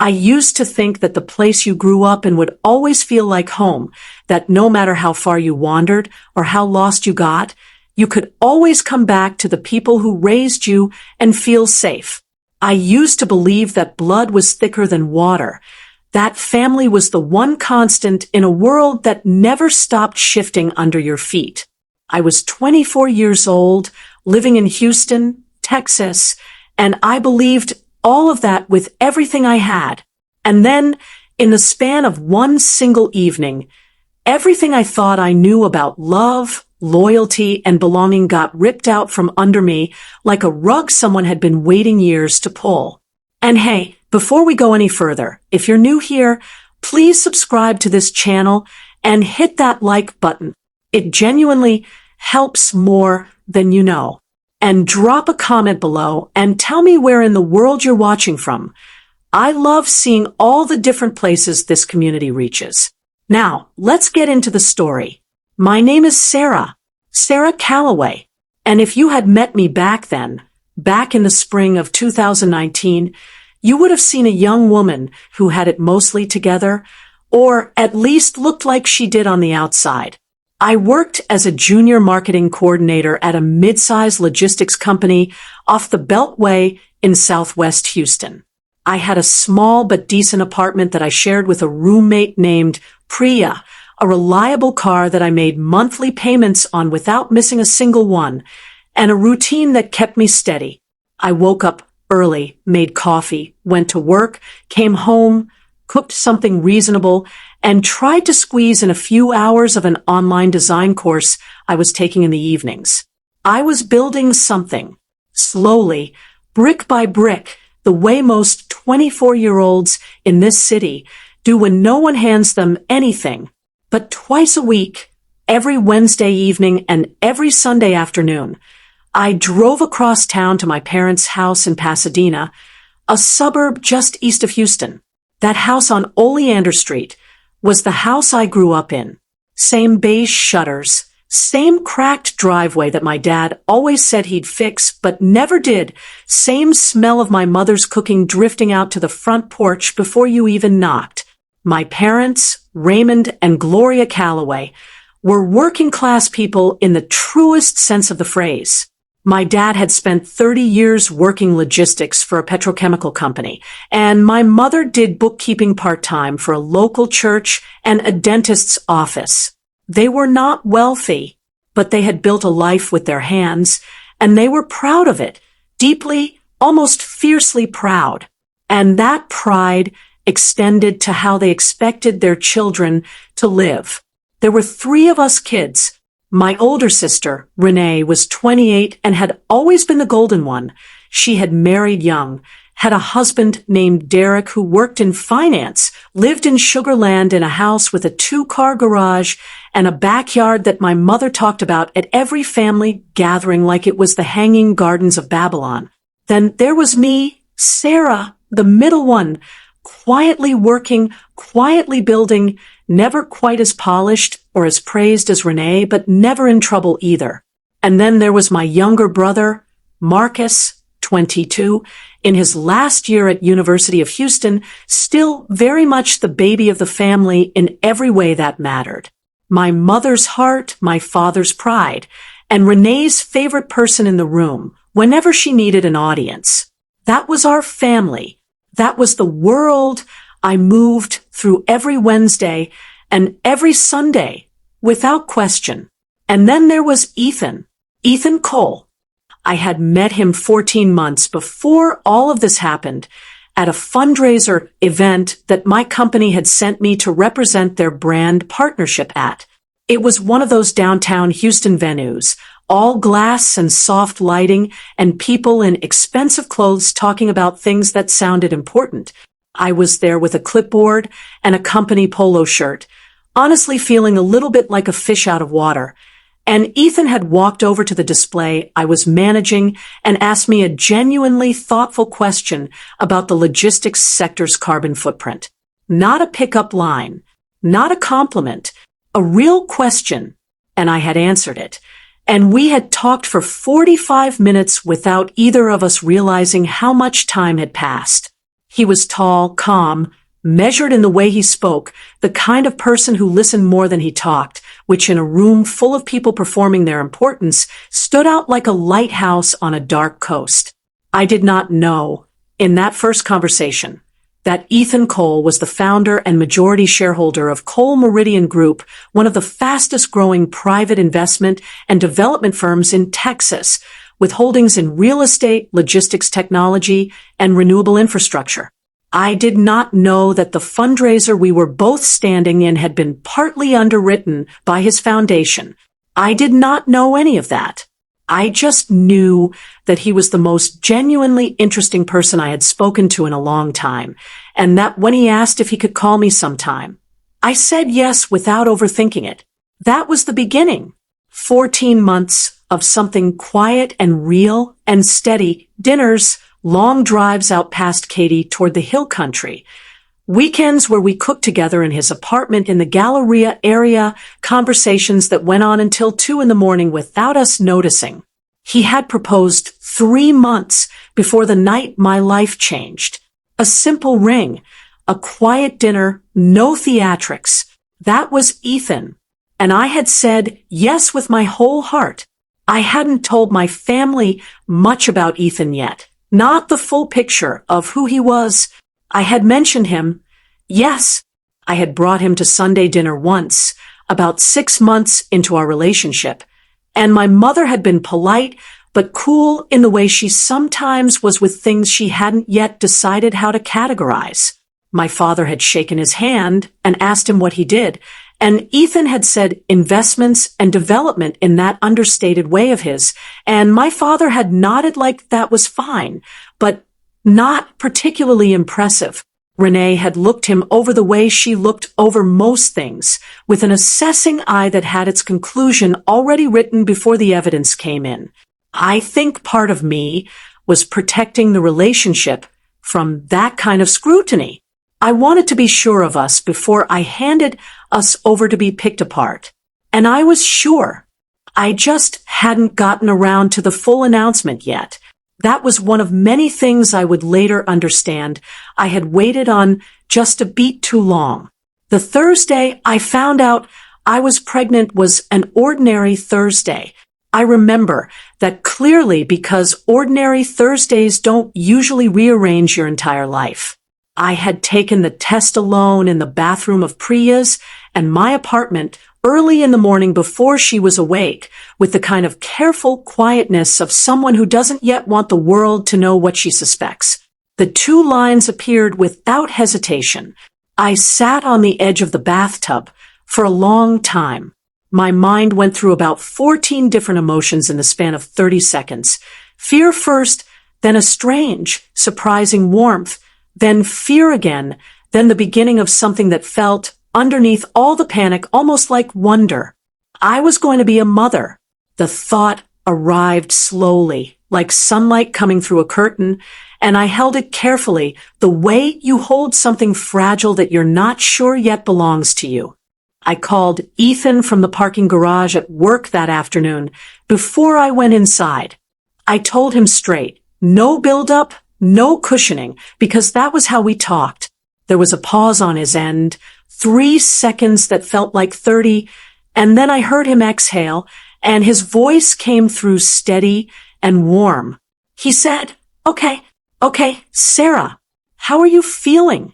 I used to think that the place you grew up in would always feel like home, that no matter how far you wandered or how lost you got, you could always come back to the people who raised you and feel safe. I used to believe that blood was thicker than water, that family was the one constant in a world that never stopped shifting under your feet. I was 24 years old, living in Houston, Texas, and I believed all of that with everything I had. And then, in the span of one single evening, everything I thought I knew about love, loyalty, and belonging got ripped out from under me like a rug someone had been waiting years to pull. And hey, before we go any further, if you're new here, please subscribe to this channel and hit that like button. It genuinely helps more than you know. And drop a comment below and tell me where in the world you're watching from. I love seeing all the different places this community reaches. Now, let's get into the story. My name is Sarah Calloway, and if you had met me back then, back in the spring of 2019, you would have seen a young woman who had it mostly together, or at least looked like she did on the outside. I worked as a junior marketing coordinator at a mid-sized logistics company off the Beltway in Southwest Houston. I had a small but decent apartment that I shared with a roommate named Priya, a reliable car that I made monthly payments on without missing a single one, and a routine that kept me steady. I woke up early, made coffee, went to work, came home, cooked something reasonable, and tried to squeeze in a few hours of an online design course I was taking in the evenings. I was building something, slowly, brick by brick, the way most 24-year-olds in this city do when no one hands them anything. But twice a week, every Wednesday evening and every Sunday afternoon, I drove across town to my parents' house in Pasadena, a suburb just east of Houston. That house on Oleander Street was the house I grew up in. Same beige shutters, same cracked driveway that my dad always said he'd fix but never did, same smell of my mother's cooking drifting out to the front porch before you even knocked. My parents, Raymond and Gloria Calloway, were working-class people in the truest sense of the phrase. My dad had spent 30 years working logistics for a petrochemical company, and my mother did bookkeeping part-time for a local church and a dentist's office. They were not wealthy, but they had built a life with their hands, and they were proud of it, deeply, almost fiercely proud. And that pride extended to how they expected their children to live. There were 3 of us kids. My older sister, Renee, was 28 and had always been the golden one. She had married young, had a husband named Derek who worked in finance, lived in Sugar Land in a house with a 2-car garage and a backyard that my mother talked about at every family gathering like it was the Hanging Gardens of Babylon. Then there was me, Sarah, the middle one, quietly working, quietly building, never quite as polished or as praised as Renee, but never in trouble either. And then there was my younger brother, Marcus, 22, in his last year at University of Houston, still very much the baby of the family in every way that mattered. My mother's heart, my father's pride, and Renee's favorite person in the room whenever she needed an audience. That was our family. That was the world I moved through every Wednesday and every Sunday, without question. And then there was Ethan Cole. I had met him 14 months before all of this happened at a fundraiser event that my company had sent me to represent their brand partnership at. It was one of those downtown Houston venues, all glass and soft lighting and people in expensive clothes talking about things that sounded important. I was there with a clipboard and a company polo shirt, honestly feeling a little bit like a fish out of water. And Ethan had walked over to the display I was managing and asked me a genuinely thoughtful question about the logistics sector's carbon footprint. Not a pickup line, not a compliment, a real question. And I had answered it. And we had talked for 45 minutes without either of us realizing how much time had passed. He was tall, calm, measured in the way he spoke, the kind of person who listened more than he talked, which in a room full of people performing their importance stood out like a lighthouse on a dark coast. I did not know, in that first conversation, that Ethan Cole was the founder and majority shareholder of Cole Meridian Group, one of the fastest-growing private investment and development firms in Texas, with holdings in real estate, logistics technology, and renewable infrastructure. I did not know that the fundraiser we were both standing in had been partly underwritten by his foundation. I did not know any of that. I just knew that he was the most genuinely interesting person I had spoken to in a long time, and that when he asked if he could call me sometime, I said yes without overthinking it. That was the beginning. 14 months of something quiet and real and steady, dinners, long drives out past Katy toward the hill country, weekends where we cooked together in his apartment in the Galleria area, conversations that went on until 2 a.m. without us noticing. He had proposed 3 months before the night my life changed. A simple ring, a quiet dinner, no theatrics. That was Ethan. And I had said yes with my whole heart. I hadn't told my family much about Ethan yet. Not the full picture of who he was. I had mentioned him. Yes, I had brought him to Sunday dinner once, about 6 months into our relationship, and my mother had been polite but cool in the way she sometimes was with things she hadn't yet decided how to categorize. My father had shaken his hand and asked him what he did, and Ethan had said investments and development in that understated way of his, and my father had nodded like that was fine, but not particularly impressive. Renee had looked him over the way she looked over most things, with an assessing eye that had its conclusion already written before the evidence came in. I think part of me was protecting the relationship from that kind of scrutiny. I wanted to be sure of us before I handed us over to be picked apart. And I was sure. I just hadn't gotten around to the full announcement yet. That was one of many things I would later understand I had waited on just a beat too long. The Thursday I found out I was pregnant was an ordinary Thursday. I remember that clearly because ordinary Thursdays don't usually rearrange your entire life. I had taken the test alone in the bathroom of Priya's and my apartment early in the morning before she was awake, with the kind of careful quietness of someone who doesn't yet want the world to know what she suspects. The 2 lines appeared without hesitation. I sat on the edge of the bathtub for a long time. My mind went through about 14 different emotions in the span of 30 seconds. Fear first, then a strange, surprising warmth, then fear again, then the beginning of something that felt, underneath all the panic, almost like wonder. I was going to be a mother. The thought arrived slowly, like sunlight coming through a curtain, and I held it carefully, the way you hold something fragile that you're not sure yet belongs to you. I called Ethan from the parking garage at work that afternoon before I went inside. I told him straight, no build-up, no cushioning, because that was how we talked. There was a pause on his end, 3 seconds that felt like 30, and then I heard him exhale, and his voice came through steady and warm. He said, Okay, Sarah, how are you feeling?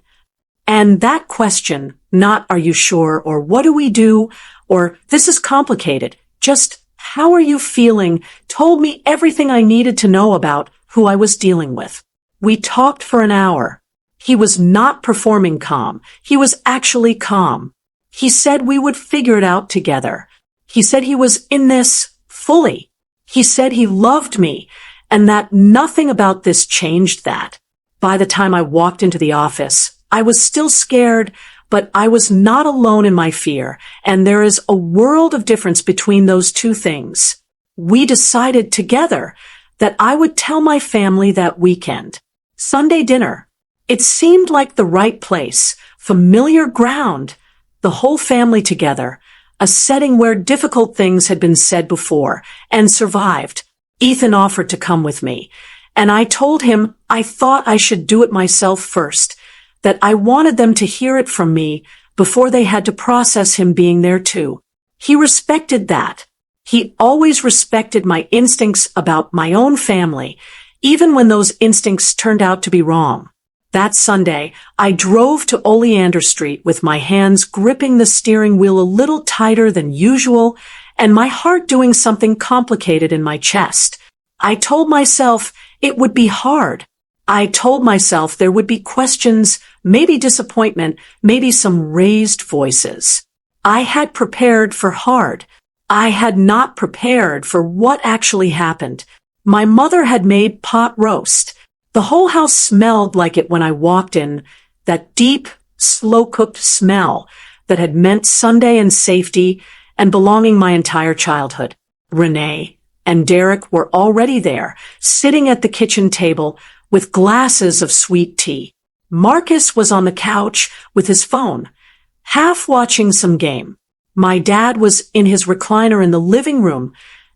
And that question, not are you sure, or what do we do, or this is complicated, just how are you feeling, told me everything I needed to know about who I was dealing with. We talked for an hour. He was not performing calm. He was actually calm. He said we would figure it out together. He said he was in this fully. He said he loved me, and that nothing about this changed that. By the time I walked into the office, I was still scared, but I was not alone in my fear, and there is a world of difference between those 2 things. We decided together that I would tell my family that weekend. Sunday dinner. It seemed like the right place, familiar ground, the whole family together, a setting where difficult things had been said before and survived. Ethan offered to come with me, and I told him I thought I should do it myself first, that I wanted them to hear it from me before they had to process him being there too. He respected that. He always respected my instincts about my own family, even when those instincts turned out to be wrong. That Sunday, I drove to Oleander Street with my hands gripping the steering wheel a little tighter than usual and my heart doing something complicated in my chest. I told myself it would be hard. I told myself there would be questions, maybe disappointment, maybe some raised voices. I had prepared for hard. I had not prepared for what actually happened. My mother had made pot roast. The whole house smelled like it when I walked in, that deep, slow-cooked smell that had meant Sunday and safety and belonging my entire childhood. Renee and Derek were already there, sitting at the kitchen table with glasses of sweet tea. Marcus was on the couch with his phone, half watching some game. My dad was in his recliner in the living room,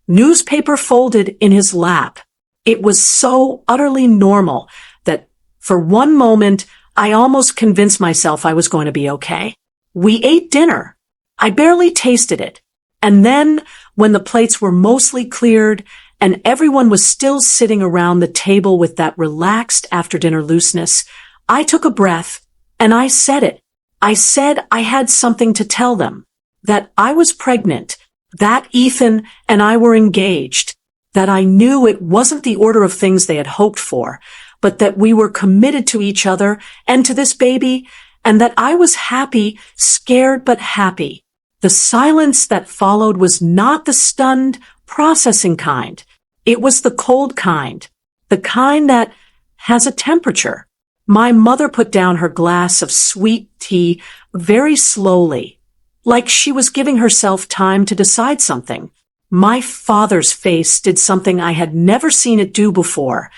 newspaper folded in his lap. It was so utterly normal that for one moment I almost convinced myself I was going to be okay. We ate dinner. I barely tasted it. And then, when the plates were mostly cleared and everyone was still sitting around the table with that relaxed after-dinner looseness, I took a breath and I said it. I said I had something to tell them, that I was pregnant, that Ethan and I were engaged, that I knew it wasn't the order of things they had hoped for, but that we were committed to each other and to this baby, and that I was happy, scared but happy. The silence that followed was not the stunned, processing kind. It was the cold kind, the kind that has a temperature. My mother put down her glass of sweet tea very slowly, like she was giving herself time to decide something. My father's face did something I had never seen it do before.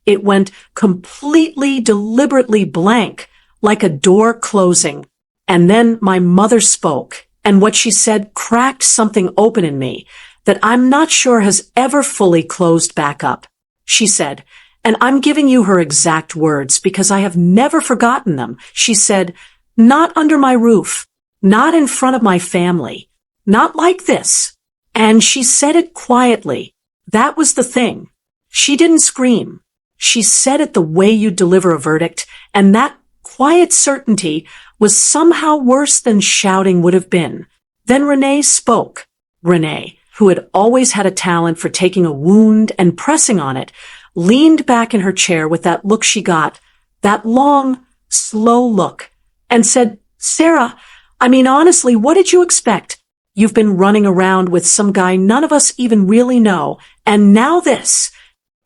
It went completely, deliberately blank, like a door closing. And then my mother spoke, and what she said cracked something open in me that I'm not sure has ever fully closed back up. She said, and I'm giving you her exact words because I have never forgotten them. She said, "Not under my roof, not in front of my family, not like this." And she said it quietly. That was the thing. She didn't scream. She said it the way you deliver a verdict, and that quiet certainty was somehow worse than shouting would have been. Then Renee spoke. Renee, who had always had a talent for taking a wound and pressing on it, leaned back in her chair with that look she got, that long, slow look, and said, "Sarah, I mean, honestly, what did you expect? You've been running around with some guy none of us even really know, and now this."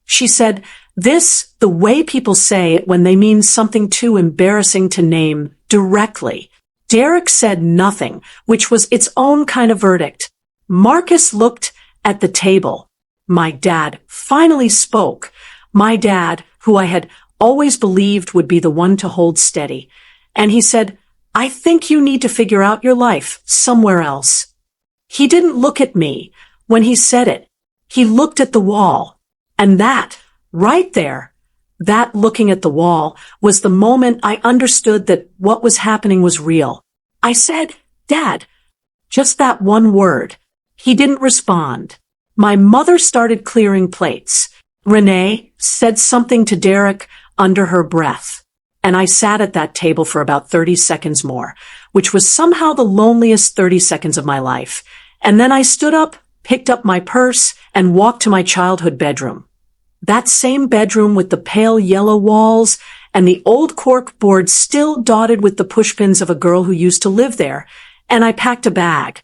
She said, "This, the way people say it when they mean something too embarrassing to name directly." Derek said nothing, which was its own kind of verdict. Marcus looked at the table. My dad finally spoke. My dad, who I had always believed would be the one to hold steady. And he said, "I think you need to figure out your life somewhere else." He didn't look at me when he said it. He looked at the wall. And that, right there, that looking at the wall, was the moment I understood that what was happening was real. I said, "Dad," just that one word. He didn't respond. My mother started clearing plates. Renee said something to Derek under her breath. And I sat at that table for about 30 seconds more, which was somehow the loneliest 30 seconds of my life. And then I stood up, picked up my purse, and walked to my childhood bedroom. That same bedroom with the pale yellow walls and the old cork board still dotted with the pushpins of a girl who used to live there. And I packed a bag.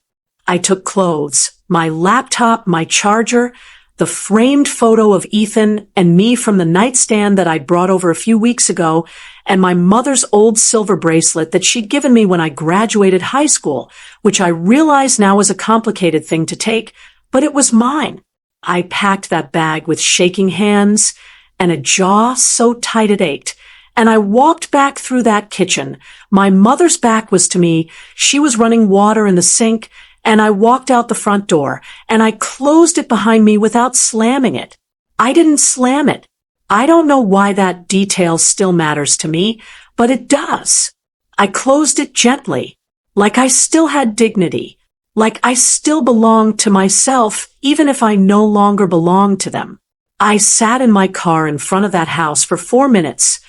I took clothes, my laptop, my charger, the framed photo of Ethan and me from the nightstand that I'd brought over a few weeks ago, and my mother's old silver bracelet that she'd given me when I graduated high school, which I realize now is a complicated thing to take, but it was mine. I packed that bag with shaking hands and a jaw so tight it ached, and I walked back through that kitchen. My mother's back was to me. She was running water in the sink, and I walked out the front door, and I closed it behind me without slamming it. I didn't slam it. I don't know why that detail still matters to me, but it does. I closed it gently, like I still had dignity, like I still belonged to myself even if I no longer belonged to them. I sat in my car in front of that house for 4 minutes.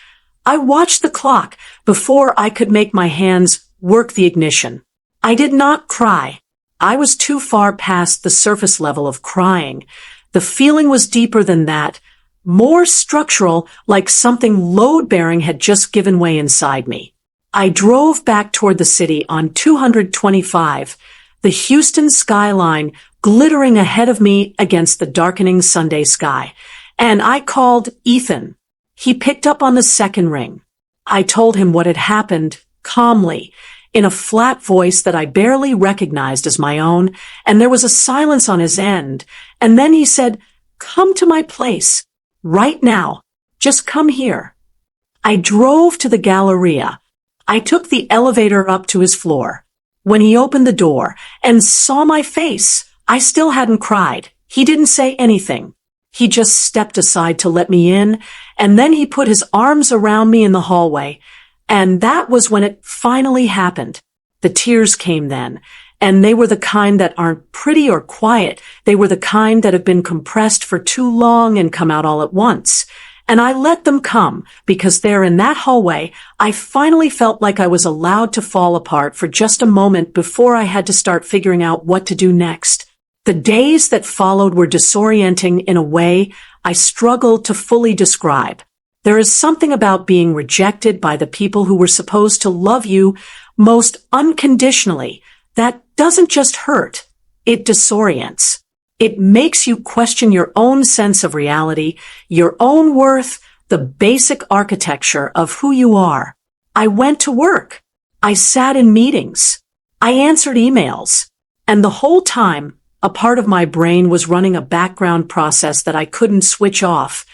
I watched the clock before I could make my hands work the ignition. I did not cry. I was too far past the surface level of crying. The feeling was deeper than that, more structural, like something load-bearing had just given way inside me. I drove back toward the city on 225, the Houston skyline glittering ahead of me against the darkening Sunday sky, and I called Ethan. He picked up on the second ring. I told him what had happened, calmly, in a flat voice that I barely recognized as my own, and there was a silence on his end, and then he said, "Come to my place, right now. Just come here." I drove to the Galleria. I took the elevator up to his floor. When he opened the door and saw my face, I still hadn't cried. He didn't say anything. He just stepped aside to let me in, and then he put his arms around me in the hallway. And that was when it finally happened. The tears came then, and they were the kind that aren't pretty or quiet. They were the kind that have been compressed for too long and come out all at once. And I let them come, because there in that hallway, I finally felt like I was allowed to fall apart for just a moment before I had to start figuring out what to do next. The days that followed were disorienting in a way I struggled to fully describe. There is something about being rejected by the people who were supposed to love you most unconditionally that doesn't just hurt, it disorients. It makes you question your own sense of reality, your own worth, the basic architecture of who you are. I went to work. I sat in meetings. I answered emails. And the whole time, a part of my brain was running a background process that I couldn't switch off,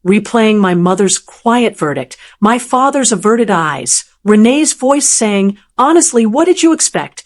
replaying my mother's quiet verdict, my father's averted eyes, Renee's voice saying, "Honestly, what did you expect?"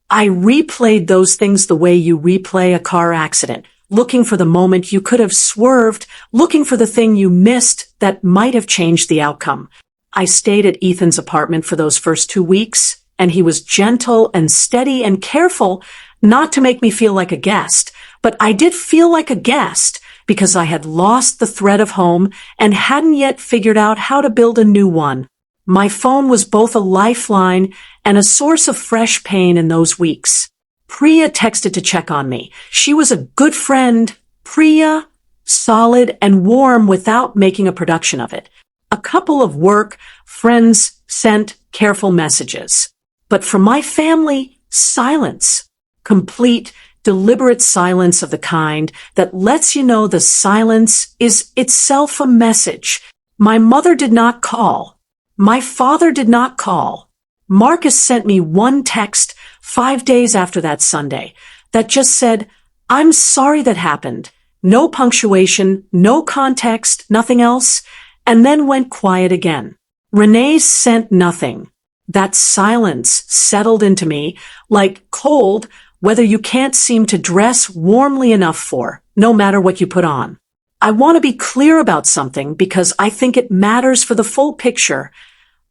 I replayed those things the way you replay a car accident, looking for the moment you could have swerved, looking for the thing you missed that might have changed the outcome. I stayed at Ethan's apartment for those first 2 weeks, and he was gentle and steady and careful not to make me feel like a guest, but I did feel like a guest because I had lost the thread of home and hadn't yet figured out how to build a new one. My phone was both a lifeline and a source of fresh pain in those weeks. Priya texted to check on me. She was a good friend, Priya, solid and warm without making a production of it. A couple of work friends sent careful messages. But from my family, silence. Complete, deliberate silence of the kind that lets you know the silence is itself a message. My mother did not call. My father did not call. Marcus sent me one text 5 days after that Sunday that just said, "I'm sorry that happened." No punctuation, no context, nothing else, and then went quiet again. Renee sent nothing. That silence settled into me like cold, whether you can't seem to dress warmly enough for, no matter what you put on. I want to be clear about something because I think it matters for the full picture.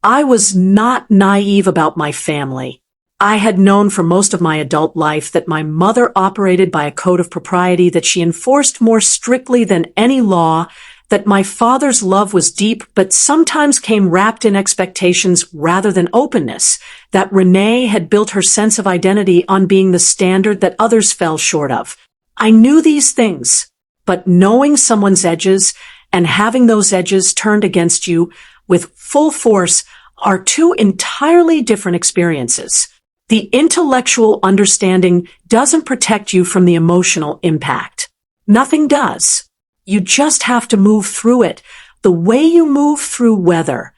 I was not naive about my family. I had known for most of my adult life that my mother operated by a code of propriety that she enforced more strictly than any law, that my father's love was deep but sometimes came wrapped in expectations rather than openness, that Renee had built her sense of identity on being the standard that others fell short of. I knew these things, but knowing someone's edges and having those edges turned against you with full force are two entirely different experiences. The intellectual understanding doesn't protect you from the emotional impact. Nothing does. You just have to move through it, the way you move through weather.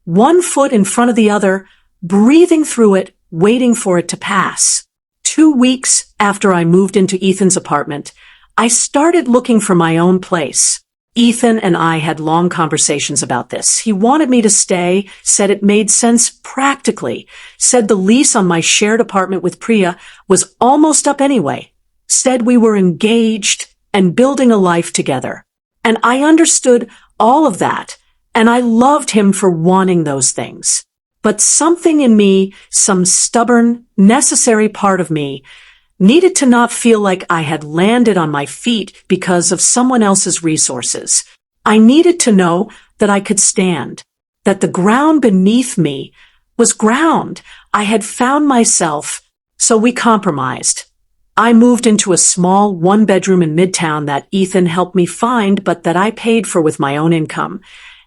One foot in front of the other, breathing through it, waiting for it to pass. 2 weeks after I moved into Ethan's apartment, I started looking for my own place. Ethan and I had long conversations about this. He wanted me to stay, said it made sense practically, said the lease on my shared apartment with Priya was almost up anyway, said we were engaged and building a life together. And I understood all of that, and I loved him for wanting those things. But something in me, some stubborn, necessary part of me, needed to not feel like I had landed on my feet because of someone else's resources. I needed to know that I could stand, that the ground beneath me was ground. I had found myself, so we compromised. I moved into a small one-bedroom in Midtown that Ethan helped me find, but that I paid for with my own income.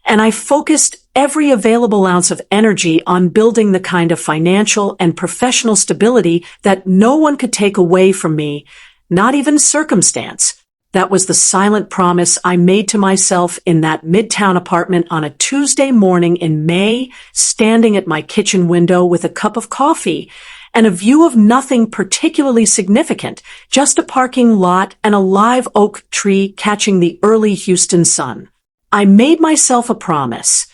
And I focused every available ounce of energy on building the kind of financial and professional stability that no one could take away from me, not even circumstance. That was the silent promise I made to myself in that Midtown apartment on a Tuesday morning in May, standing at my kitchen window with a cup of coffee and a view of nothing particularly significant, just a parking lot and a live oak tree catching the early Houston sun. I made myself a promise.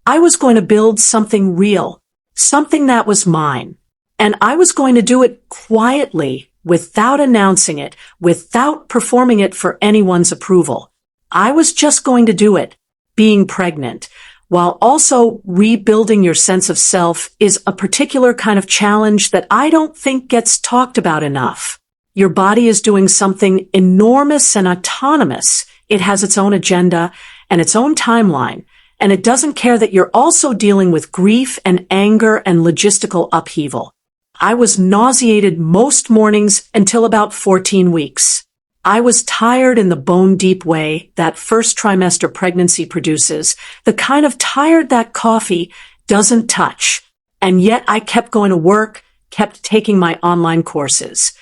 I was going to build something real, something that was mine, and I was going to do it quietly, without announcing it, without performing it for anyone's approval. I was just going to do it. Being pregnant, while also rebuilding your sense of self, is a particular kind of challenge that I don't think gets talked about enough. Your body is doing something enormous and autonomous. It has its own agenda and its own timeline, and it doesn't care that you're also dealing with grief and anger and logistical upheaval. I was nauseated most mornings until about 14 weeks. I was tired in the bone-deep way that first trimester pregnancy produces, the kind of tired that coffee doesn't touch. And yet I kept going to work, kept taking my online courses.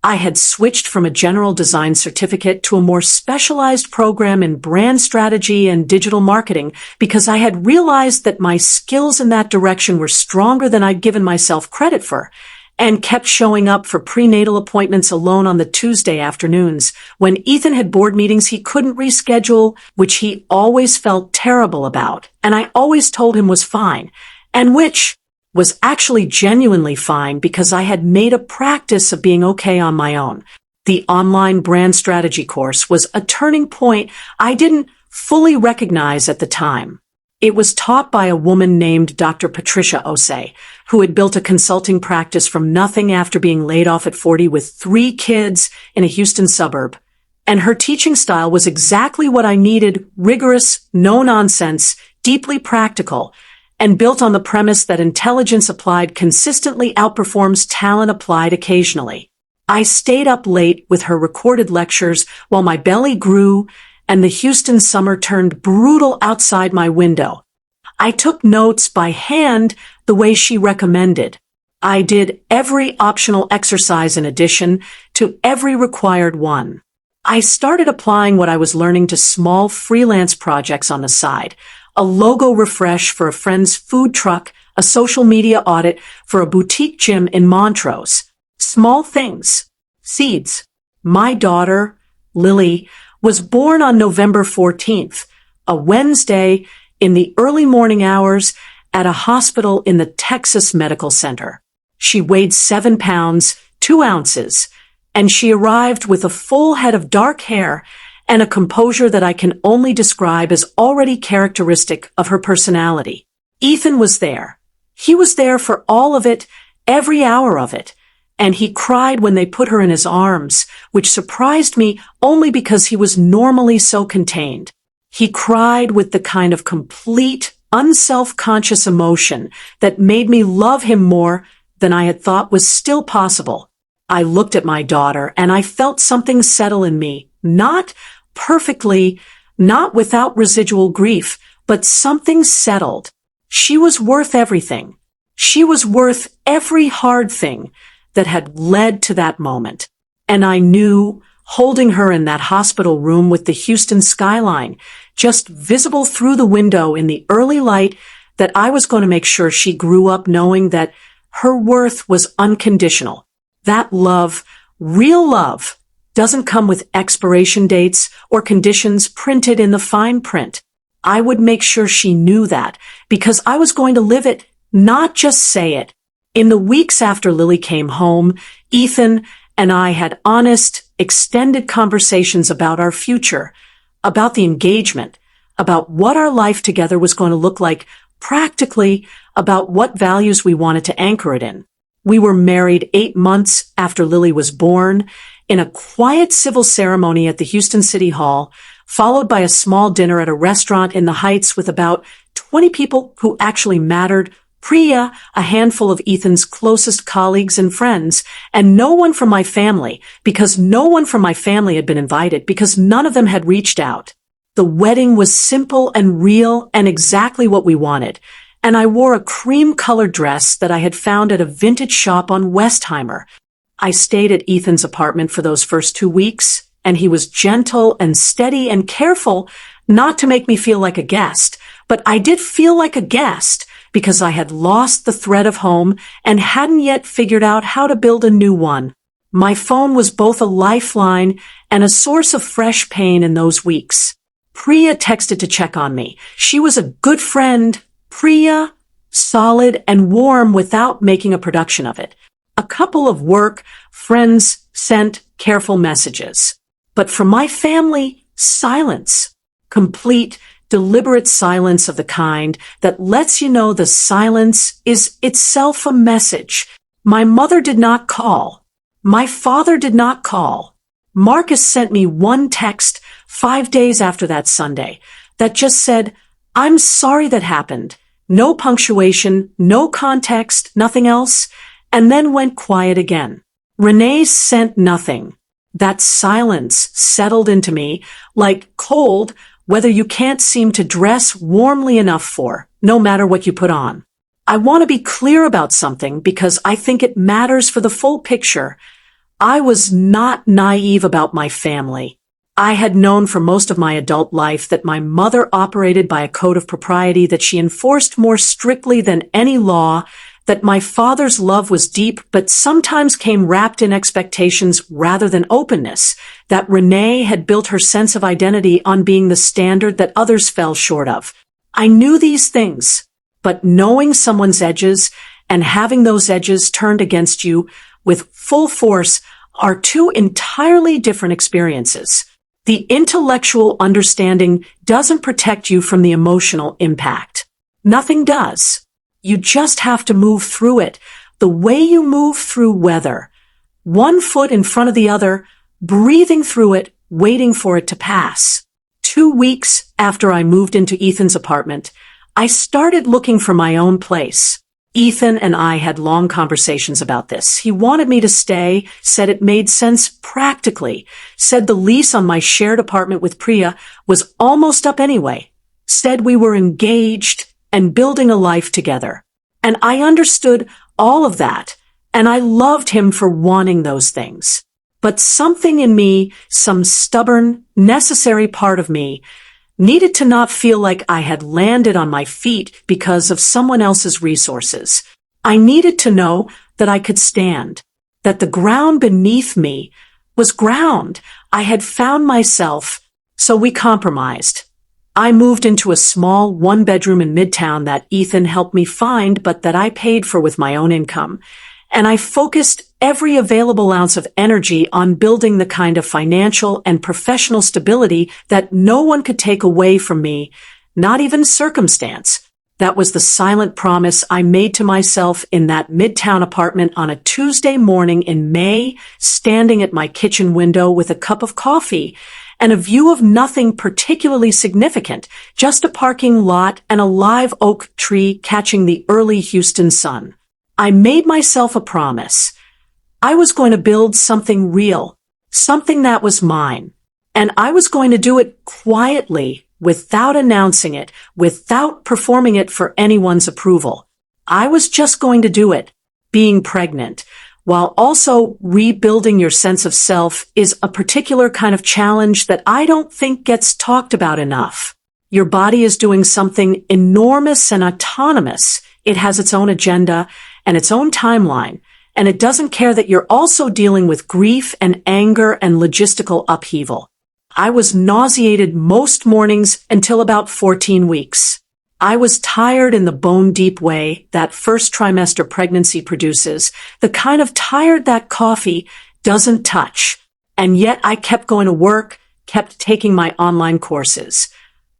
I had switched from a general design certificate to a more specialized program in brand strategy and digital marketing because I had realized that my skills in that direction were stronger than I'd given myself credit for, and kept showing up for prenatal appointments alone on the Tuesday afternoons when Ethan had board meetings he couldn't reschedule, which he always felt terrible about, and I always told him was fine, and which was actually genuinely fine because I had made a practice of being okay on my own. The online brand strategy course was a turning point I didn't fully recognize at the time. It was taught by a woman named Dr. Patricia Osei, who had built a consulting practice from nothing after being laid off at 40 with 3 kids in a Houston suburb. And her teaching style was exactly what I needed: rigorous, no-nonsense, deeply practical, and built on the premise that intelligence applied consistently outperforms talent applied occasionally. I stayed up late with her recorded lectures while my belly grew and the Houston summer turned brutal outside my window. I took notes by hand the way she recommended. I did every optional exercise in addition to every required one. I started applying what I was learning to small freelance projects on the side: a logo refresh for a friend's food truck, a social media audit for a boutique gym in Montrose. Small things. Seeds. My daughter, Lily, was born on November 14th, a Wednesday, in the early morning hours at a hospital in the Texas Medical Center. She weighed 7 pounds, 2 ounces, and she arrived with a full head of dark hair and a composure that I can only describe as already characteristic of her personality. Ethan was there. He was there for all of it, every hour of it, and he cried when they put her in his arms, which surprised me only because he was normally so contained. He cried with the kind of complete, unself-conscious emotion that made me love him more than I had thought was still possible. I looked at my daughter and I felt something settle in me, not perfectly, not without residual grief, but something settled. She was worth everything. She was worth every hard thing that had led to that moment. And I knew, holding her in that hospital room with the Houston skyline just visible through the window in the early light, that I was going to make sure she grew up knowing that her worth was unconditional. That love, real love, doesn't come with expiration dates or conditions printed in the fine print. I would make sure she knew that because I was going to live it, not just say it. In the weeks after Lily came home, Ethan and I had honest, extended conversations about our future, about the engagement, about what our life together was going to look like, practically about what values we wanted to anchor it in. We were married 8 months after Lily was born, in a quiet civil ceremony at the Houston City Hall, followed by a small dinner at a restaurant in the Heights with about 20 people who actually mattered, Priya, a handful of Ethan's closest colleagues and friends, and no one from my family, because no one from my family had been invited, because none of them had reached out. The wedding was simple and real and exactly what we wanted, and I wore a cream-colored dress that I had found at a vintage shop on Westheimer. I stayed at Ethan's apartment for those first 2 weeks, and he was gentle and steady and careful not to make me feel like a guest, but I did feel like a guest because I had lost the thread of home and hadn't yet figured out how to build a new one. My phone was both a lifeline and a source of fresh pain in those weeks. Priya texted to check on me. She was a good friend, Priya, solid and warm without making a production of it. A couple of work friends sent careful messages. But from my family, silence. Complete, deliberate silence of the kind that lets you know the silence is itself a message. My mother did not call. My father did not call. Marcus sent me one text 5 days after that Sunday that just said, "I'm sorry that happened." No punctuation, no context, nothing else, and then went quiet again. Renee sent nothing. That silence settled into me like cold weather you can't seem to dress warmly enough for, no matter what you put on. I want to be clear about something because I think it matters for the full picture. I was not naive about my family. I had known for most of my adult life that my mother operated by a code of propriety that she enforced more strictly than any law, that my father's love was deep but sometimes came wrapped in expectations rather than openness, that Renee had built her sense of identity on being the standard that others fell short of. I knew these things, but knowing someone's edges and having those edges turned against you with full force are two entirely different experiences. The intellectual understanding doesn't protect you from the emotional impact. Nothing does. You just have to move through it, the way you move through weather. One foot in front of the other, breathing through it, waiting for it to pass. 2 weeks after I moved into Ethan's apartment, I started looking for my own place. Ethan and I had long conversations about this. He wanted me to stay, said it made sense practically, said the lease on my shared apartment with Priya was almost up anyway, said we were engaged and building a life together. And I understood all of that, and I loved him for wanting those things. But something in me, some stubborn, necessary part of me, needed to not feel like I had landed on my feet because of someone else's resources. I needed to know that I could stand, that the ground beneath me was ground. I had found myself, so we compromised. I moved into a small one-bedroom in Midtown that Ethan helped me find, but that I paid for with my own income. And I focused every available ounce of energy on building the kind of financial and professional stability that no one could take away from me, not even circumstance. That was the silent promise I made to myself in that Midtown apartment on a Tuesday morning in May, standing at my kitchen window with a cup of coffee and a view of nothing particularly significant, just a parking lot and a live oak tree catching the early Houston sun. I made myself a promise. I was going to build something real, something that was mine, and I was going to do it quietly, without announcing it, without performing it for anyone's approval. I was just going to do it. Being pregnant, while also rebuilding your sense of self, is a particular kind of challenge that I don't think gets talked about enough. Your body is doing something enormous and autonomous. It has its own agenda and its own timeline, and it doesn't care that you're also dealing with grief and anger and logistical upheaval. I was nauseated most mornings until about 14 weeks. I was tired in the bone-deep way that first trimester pregnancy produces, the kind of tired that coffee doesn't touch. And yet I kept going to work, kept taking my online courses.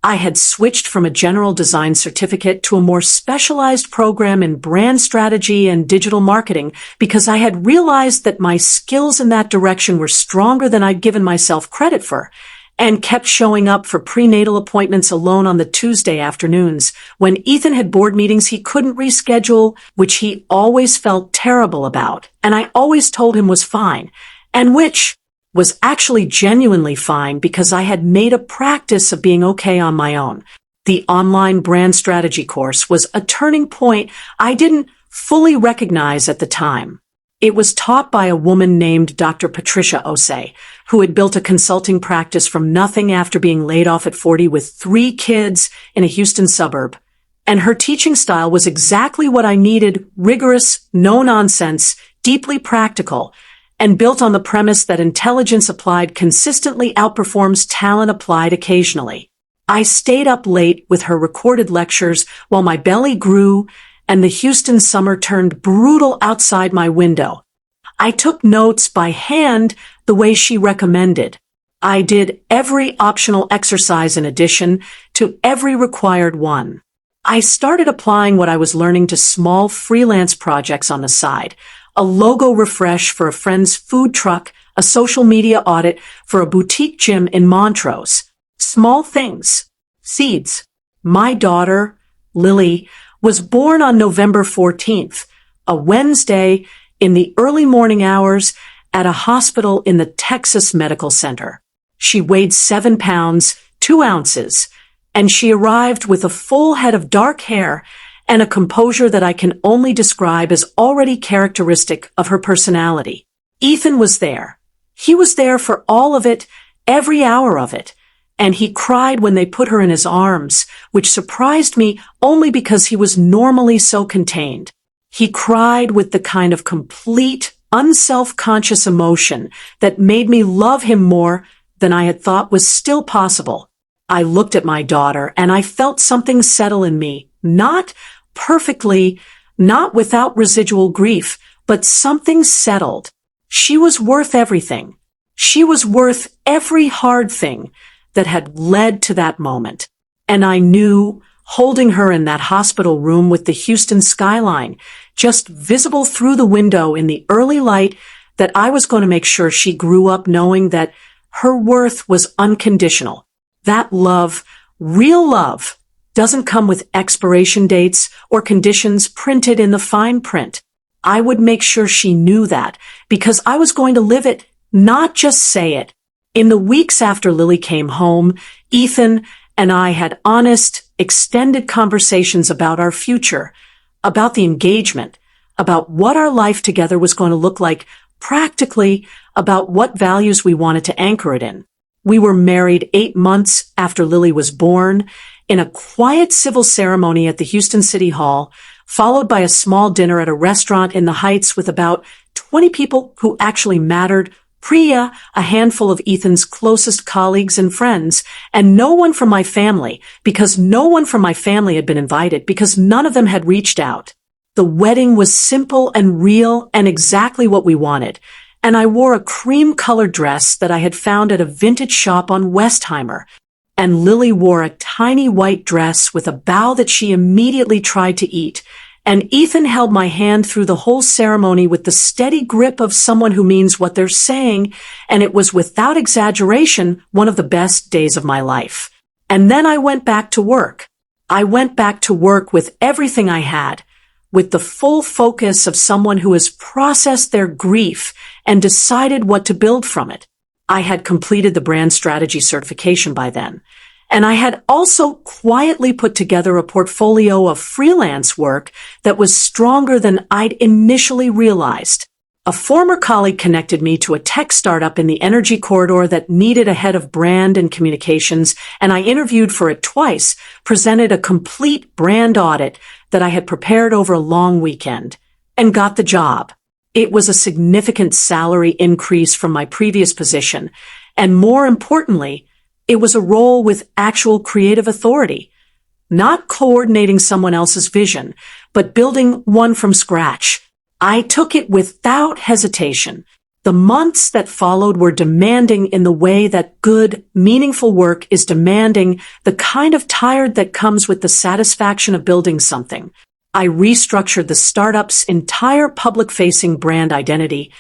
I had switched from a general design certificate to a more specialized program in brand strategy and digital marketing because I had realized that my skills in that direction were stronger than I'd given myself credit for, and kept showing up for prenatal appointments alone on the Tuesday afternoons when Ethan had board meetings he couldn't reschedule, which he always felt terrible about, and I always told him was fine, and which was actually genuinely fine because I had made a practice of being okay on my own. The online brand strategy course was a turning point I didn't fully recognize at the time. It was taught by a woman named Dr. Patricia Osei, who had built a consulting practice from nothing after being laid off at 40 with 3 kids in a Houston suburb. And her teaching style was exactly what I needed: rigorous, no-nonsense, deeply practical, and built on the premise that intelligence applied consistently outperforms talent applied occasionally. I stayed up late with her recorded lectures while my belly grew and the Houston summer turned brutal outside my window. I took notes by hand the way she recommended. I did every optional exercise in addition to every required one. I started applying what I was learning to small freelance projects on the side: a logo refresh for a friend's food truck, a social media audit for a boutique gym in Montrose. Small things. Seeds. My daughter, Lily, was born on November 14th, a Wednesday, in the early morning hours at a hospital in the Texas Medical Center. She weighed 7 pounds, 2 ounces, and she arrived with a full head of dark hair and a composure that I can only describe as already characteristic of her personality. Ethan was there. He was there for all of it, every hour of it. And he cried when they put her in his arms, which surprised me only because he was normally so contained. He cried with the kind of complete, unself-conscious emotion that made me love him more than I had thought was still possible. I looked at my daughter and I felt something settle in me, not perfectly, not without residual grief, but something settled. She was worth everything. She was worth every hard thing that had led to that moment. And I knew, holding her in that hospital room with the Houston skyline just visible through the window in the early light, that I was going to make sure she grew up knowing that her worth was unconditional. That love, real love, doesn't come with expiration dates or conditions printed in the fine print. I would make sure she knew that because I was going to live it, not just say it. In the weeks after Lily came home, Ethan and I had honest, extended conversations about our future, about the engagement, about what our life together was going to look like, practically about what values we wanted to anchor it in. We were married 8 months after Lily was born in a quiet civil ceremony at the Houston City Hall, followed by a small dinner at a restaurant in the Heights with about 20 people who actually mattered: Priya, a handful of Ethan's closest colleagues and friends, and no one from my family, because no one from my family had been invited, because none of them had reached out. The wedding was simple and real and exactly what we wanted, and I wore a cream-colored dress that I had found at a vintage shop on Westheimer, and Lily wore a tiny white dress with a bow that she immediately tried to eat, and Ethan held my hand through the whole ceremony with the steady grip of someone who means what they're saying, and it was without exaggeration one of the best days of my life. And then I went back to work. I went back to work with everything I had, with the full focus of someone who has processed their grief and decided what to build from it. I had completed the brand strategy certification by then, and I had also quietly put together a portfolio of freelance work that was stronger than I'd initially realized. A former colleague connected me to a tech startup in the energy corridor that needed a head of brand and communications, and I interviewed for it twice, presented a complete brand audit that I had prepared over a long weekend, and got the job. It was a significant salary increase from my previous position, and more importantly, it was a role with actual creative authority, not coordinating someone else's vision, but building one from scratch. I took it without hesitation. The The months that followed were demanding in the way that good, meaningful work is demanding, the kind of tired that comes with the satisfaction of building something. I restructured the startup's entire public-facing brand identity,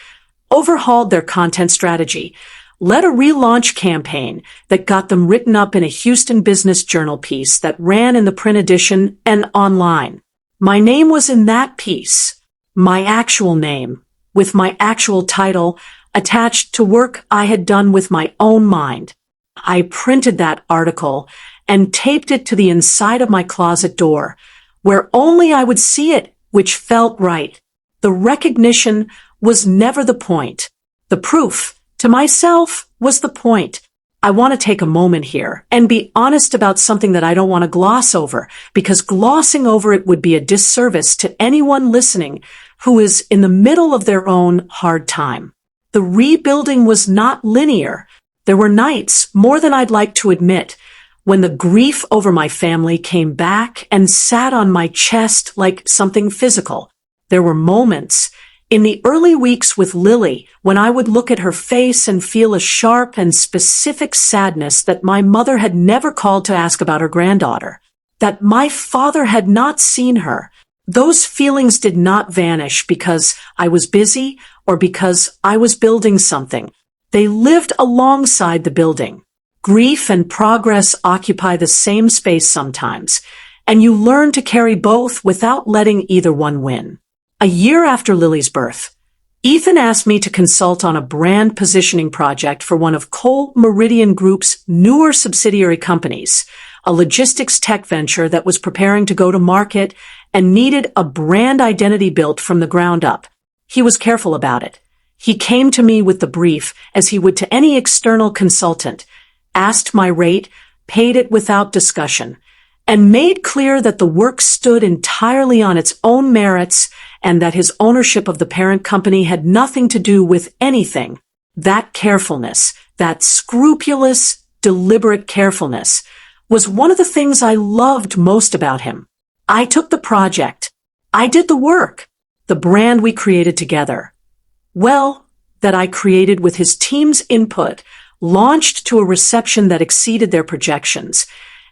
overhauled their content strategy, led a relaunch campaign that got them written up in a Houston Business Journal piece that ran in the print edition and online. My name was in that piece, my actual name, with my actual title attached to work I had done with my own mind. I printed that article and taped it to the inside of my closet door, where only I would see it, which felt right. The recognition was never the point. The proof, to myself, was the point. I want to take a moment here and be honest about something that I don't want to gloss over, because glossing over it would be a disservice to anyone listening who is in the middle of their own hard time. The rebuilding was not linear. There were nights, more than I'd like to admit, when the grief over my family came back and sat on my chest like something physical. There were moments in the early weeks with Lily when I would look at her face and feel a sharp and specific sadness that my mother had never called to ask about her granddaughter, that my father had not seen her. Those feelings did not vanish because I was busy or because I was building something. They lived alongside the building. Grief and progress occupy the same space sometimes, and you learn to carry both without letting either one win. A year after Lily's birth, Ethan asked me to consult on a brand positioning project for one of Cole Meridian Group's newer subsidiary companies, a logistics tech venture that was preparing to go to market and needed a brand identity built from the ground up. He was careful about it. He came to me with the brief, as he would to any external consultant, asked my rate, paid it without discussion, and made clear that the work stood entirely on its own merits and that his ownership of the parent company had nothing to do with anything. That carefulness, that scrupulous, deliberate carefulness, was one of the things I loved most about him. I took the project. I did the work. The brand we created together. Well, that I created with his team's input, launched to a reception that exceeded their projections,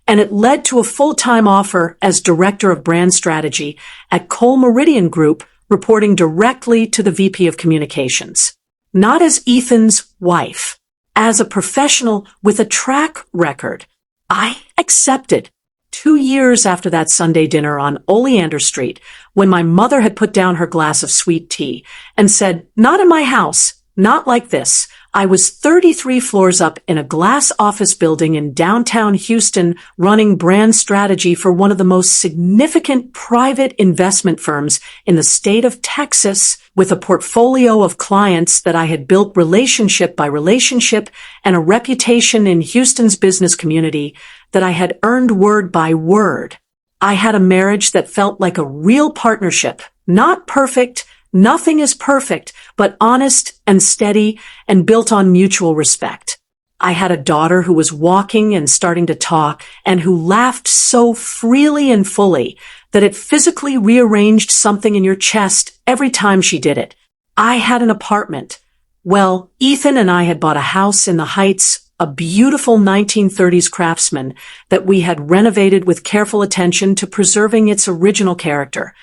and it led to a full-time offer as Director of Brand Strategy at Cole Meridian Group, reporting directly to the VP of Communications. Not as Ethan's wife, as a professional with a track record. I accepted. 2 years after that Sunday dinner on Oleander Street, when my mother had put down her glass of sweet tea and said, "Not in my house, not like this," I was 33 floors up in a glass office building in downtown Houston running brand strategy for one of the most significant private investment firms in the state of Texas, with a portfolio of clients that I had built relationship by relationship and a reputation in Houston's business community that I had earned word by word. I had a marriage that felt like a real partnership, not perfect. Nothing is perfect, but honest and steady and built on mutual respect. I had a daughter who was walking and starting to talk and who laughed so freely and fully that it physically rearranged something in your chest every time she did it. I had an apartment. Well, Ethan and I had bought a house in the Heights, a beautiful 1930s craftsman that we had renovated with careful attention to preserving its original character.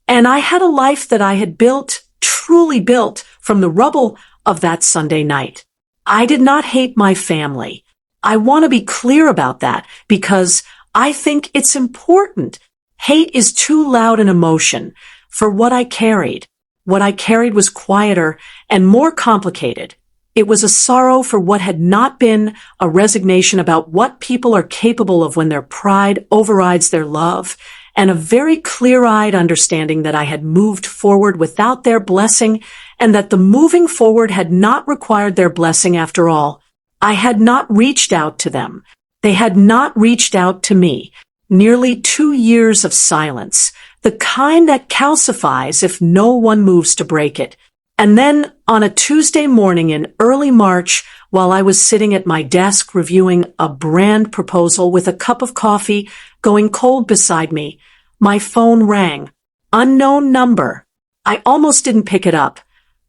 And I had a life that I had built, truly built, from the rubble of that Sunday night. I did not hate my family. I want to be clear about that because I think it's important. Hate is too loud an emotion for what I carried. What I carried was quieter and more complicated. It was a sorrow for what had not been, a resignation about what people are capable of when their pride overrides their love, and a very clear-eyed understanding that I had moved forward without their blessing and that the moving forward had not required their blessing after all. I had not reached out to them. They had not reached out to me. Nearly 2 years of silence, the kind that calcifies if no one moves to break it. And then, on a Tuesday morning in early March, while I was sitting at my desk reviewing a brand proposal with a cup of coffee going cold beside me, my phone rang. Unknown number. I almost didn't pick it up.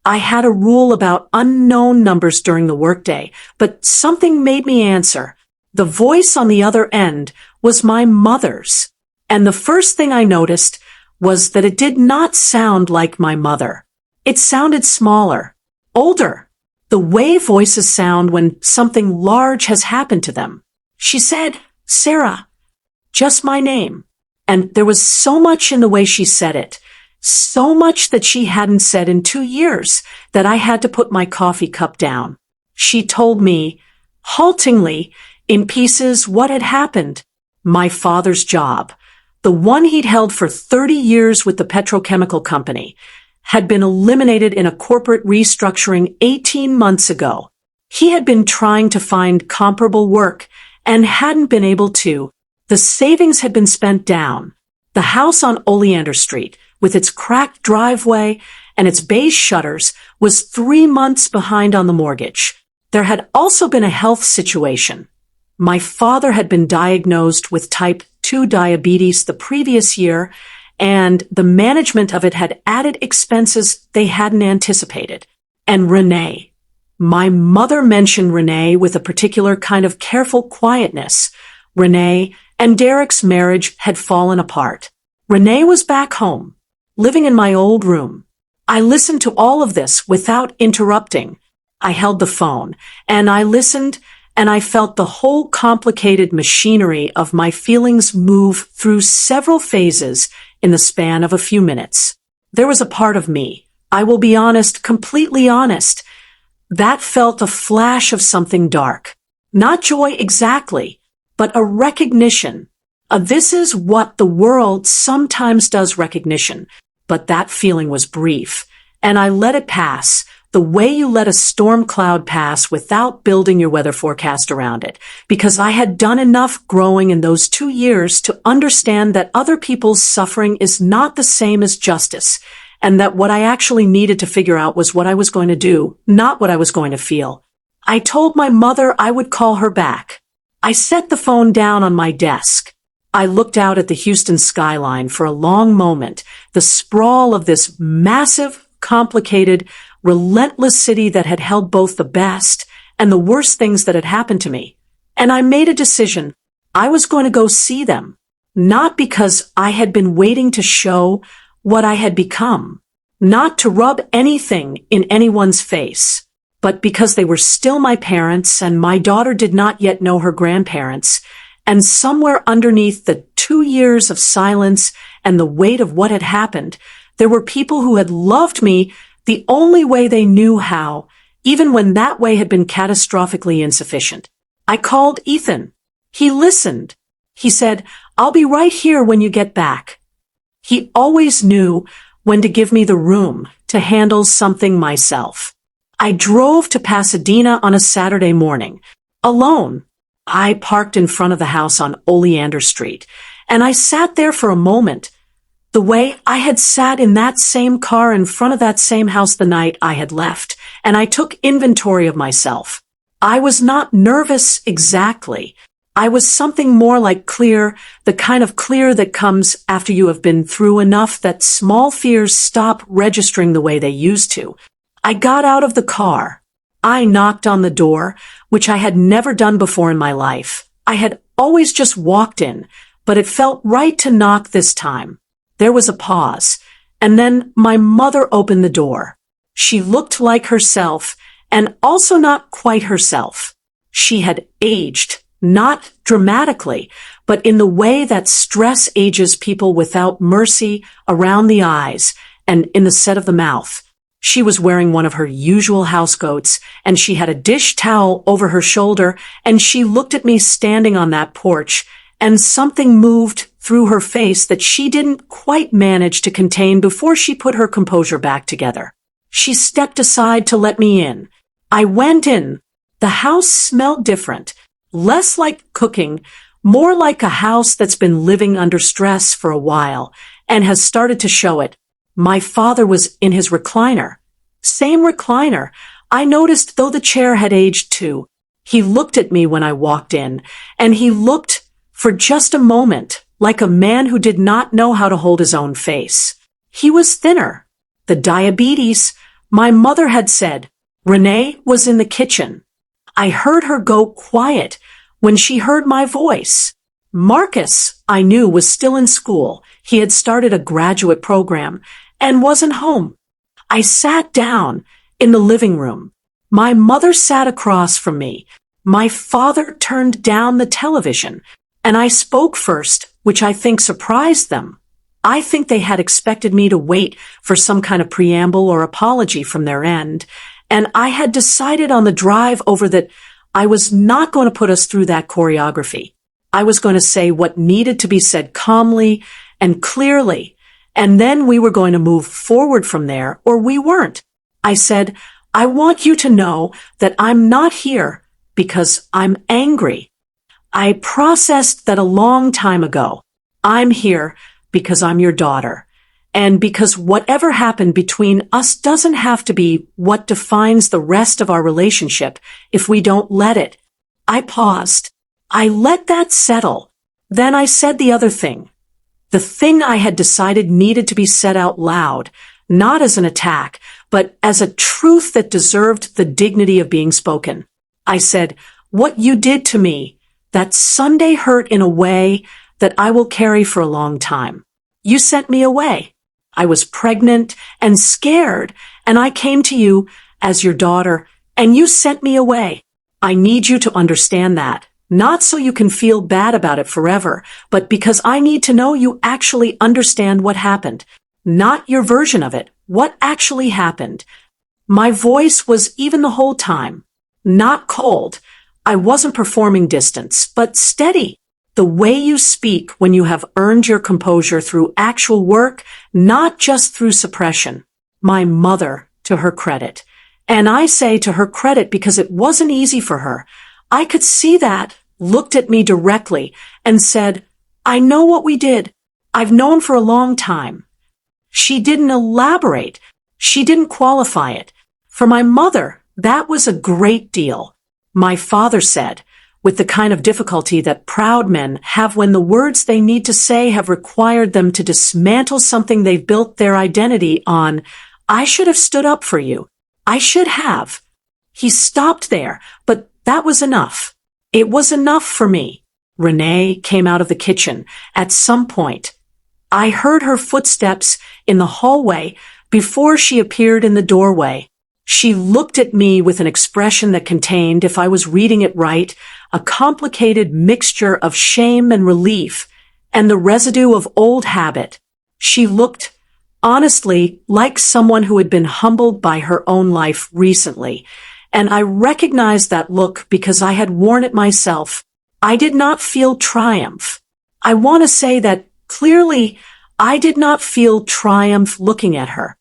I had a rule about unknown numbers during the workday, but something made me answer. The voice on the other end was my mother's. And the first thing I noticed was that it did not sound like my mother. It sounded smaller, older, the way voices sound when something large has happened to them. She said, "Sarah," just my name. And there was so much in the way she said it, so much that she hadn't said in 2 years, that I had to put my coffee cup down. She told me, haltingly, in pieces, what had happened. My father's job, the one he'd held for 30 years with the petrochemical company, had been eliminated in a corporate restructuring 18 months ago. He had been trying to find comparable work and hadn't been able to. The savings had been spent down. The house on Oleander Street, with its cracked driveway and its beige shutters, was 3 months behind on the mortgage. There had also been a health situation. My father had been diagnosed with type 2 diabetes the previous year, and the management of it had added expenses they hadn't anticipated. And Renee. My mother mentioned Renee with a particular kind of careful quietness. Renee and Derek's marriage had fallen apart. Renee was back home, living in my old room. I listened to all of this without interrupting. I held the phone, and I listened, and I felt the whole complicated machinery of my feelings move through several phases in the span of a few minutes. There was a part of me, I will be honest, completely honest, that felt a flash of something dark. Not joy exactly, but a recognition. This is what the world sometimes does, recognition. But that feeling was brief, and I let it pass, the way you let a storm cloud pass without building your weather forecast around it, because I had done enough growing in those 2 years to understand that other people's suffering is not the same as justice, and that what I actually needed to figure out was what I was going to do, not what I was going to feel. I told my mother I would call her back. I set the phone down on my desk. I looked out at the Houston skyline for a long moment, the sprawl of this massive, complicated, relentless city that had held both the best and the worst things that had happened to me. And I made a decision. I was going to go see them, not because I had been waiting to show what I had become, not to rub anything in anyone's face, but because they were still my parents and my daughter did not yet know her grandparents, and somewhere underneath the 2 years of silence and the weight of what had happened, there were people who had loved me the only way they knew how, even when that way had been catastrophically insufficient. I called Ethan. He listened. He said, "I'll be right here when you get back." He always knew when to give me the room to handle something myself. I drove to Pasadena on a Saturday morning, alone. I parked in front of the house on Oleander Street, and I sat there for a moment, the way I had sat in that same car in front of that same house the night I had left, and I took inventory of myself. I was not nervous exactly. I was something more like clear, the kind of clear that comes after you have been through enough that small fears stop registering the way they used to. I got out of the car. I knocked on the door, which I had never done before in my life. I had always just walked in, but it felt right to knock this time. There was a pause, and then my mother opened the door. She looked like herself, and also not quite herself. She had aged, not dramatically, but in the way that stress ages people without mercy around the eyes and in the set of the mouth. She was wearing one of her usual housecoats, and she had a dish towel over her shoulder, and she looked at me standing on that porch, and something moved through her face that she didn't quite manage to contain before she put her composure back together. She stepped aside to let me in. I went in. The house smelled different, less like cooking, more like a house that's been living under stress for a while and has started to show it. My father was in his recliner. Same recliner. I noticed, though, the chair had aged too. He looked at me when I walked in, and he looked, for just a moment, like a man who did not know how to hold his own face. He was thinner. The diabetes My mother had said, Renee was in the kitchen. I heard her go quiet when she heard my voice. Marcus, I knew, was still in school. He had started a graduate program and wasn't home. I sat down in the living room. My mother sat across from me. My father turned down the television, and I spoke first, which I think surprised them. I think they had expected me to wait for some kind of preamble or apology from their end, and I had decided on the drive over that I was not going to put us through that choreography. I was going to say what needed to be said calmly and clearly, and then we were going to move forward from there, or we weren't. I said, I want you to know that I'm not here because I'm angry. I processed that a long time ago. I'm here because I'm your daughter, and because whatever happened between us doesn't have to be what defines the rest of our relationship if we don't let it. I paused. I let that settle. Then I said the other thing. The thing I had decided needed to be said out loud, not as an attack, but as a truth that deserved the dignity of being spoken. I said, what you did to me, that Sunday hurt in a way that I will carry for a long time. You sent me away. I was pregnant and scared, and I came to you as your daughter, and you sent me away. I need you to understand that, not so you can feel bad about it forever, but because I need to know you actually understand what happened. Not your version of it, what actually happened. My voice was even the whole time. Not cold. I wasn't performing distance, but steady. The way you speak when you have earned your composure through actual work, not just through suppression. My mother, to her credit. And I say to her credit because it wasn't easy for her. I could see that, looked at me directly, and said, I know what we did. I've known for a long time. She didn't elaborate. She didn't qualify it. For my mother, that was a great deal. My father said, with the kind of difficulty that proud men have when the words they need to say have required them to dismantle something they've built their identity on, I should have stood up for you. I should have. He stopped there, but that was enough. It was enough for me. Renee came out of the kitchen at some point. I heard her footsteps in the hallway before she appeared in the doorway. She looked at me with an expression that contained, if I was reading it right, a complicated mixture of shame and relief, and the residue of old habit. She looked, honestly, like someone who had been humbled by her own life recently, and I recognized that look because I had worn it myself. I did not feel triumph. I want to say that clearly I did not feel triumph looking at her.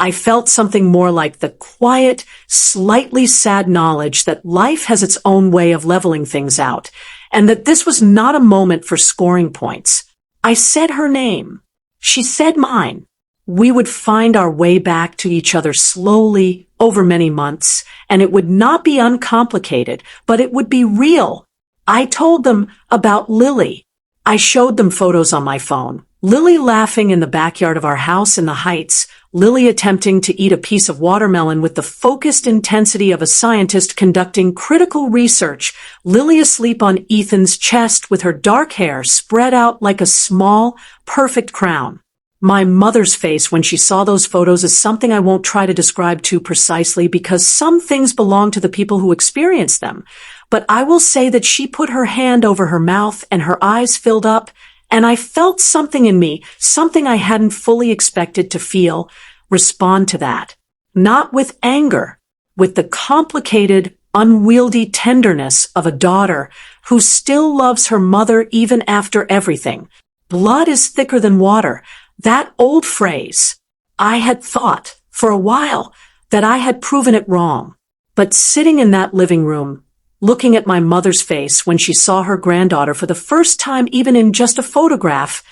I felt something more like the quiet, slightly sad knowledge that life has its own way of leveling things out, and that this was not a moment for scoring points. I said her name. She said mine. We would find our way back to each other slowly over many months, and it would not be uncomplicated, but it would be real. I told them about Lily. I showed them photos on my phone. Lily laughing in the backyard of our house in the Heights, Lily attempting to eat a piece of watermelon with the focused intensity of a scientist conducting critical research, Lily asleep on Ethan's chest with her dark hair spread out like a small, perfect crown. My mother's face when she saw those photos is something I won't try to describe too precisely because some things belong to the people who experience them, but I will say that she put her hand over her mouth and her eyes filled up, and I felt something in me, something I hadn't fully expected to feel, respond to that. Not with anger, with the complicated, unwieldy tenderness of a daughter who still loves her mother even after everything. Blood is thicker than water. That old phrase. I had thought, for a while, that I had proven it wrong. But sitting in that living room, looking at my mother's face when she saw her granddaughter for the first time even in just a photograph,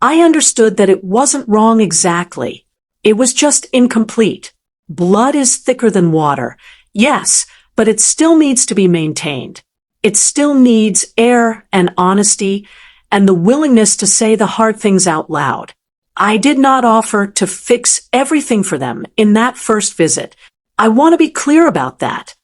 I understood that it wasn't wrong exactly. It was just incomplete. Blood is thicker than water. Yes, but it still needs to be maintained. It still needs air and honesty and the willingness to say the hard things out loud. I did not offer to fix everything for them in that first visit. I want to be clear about that.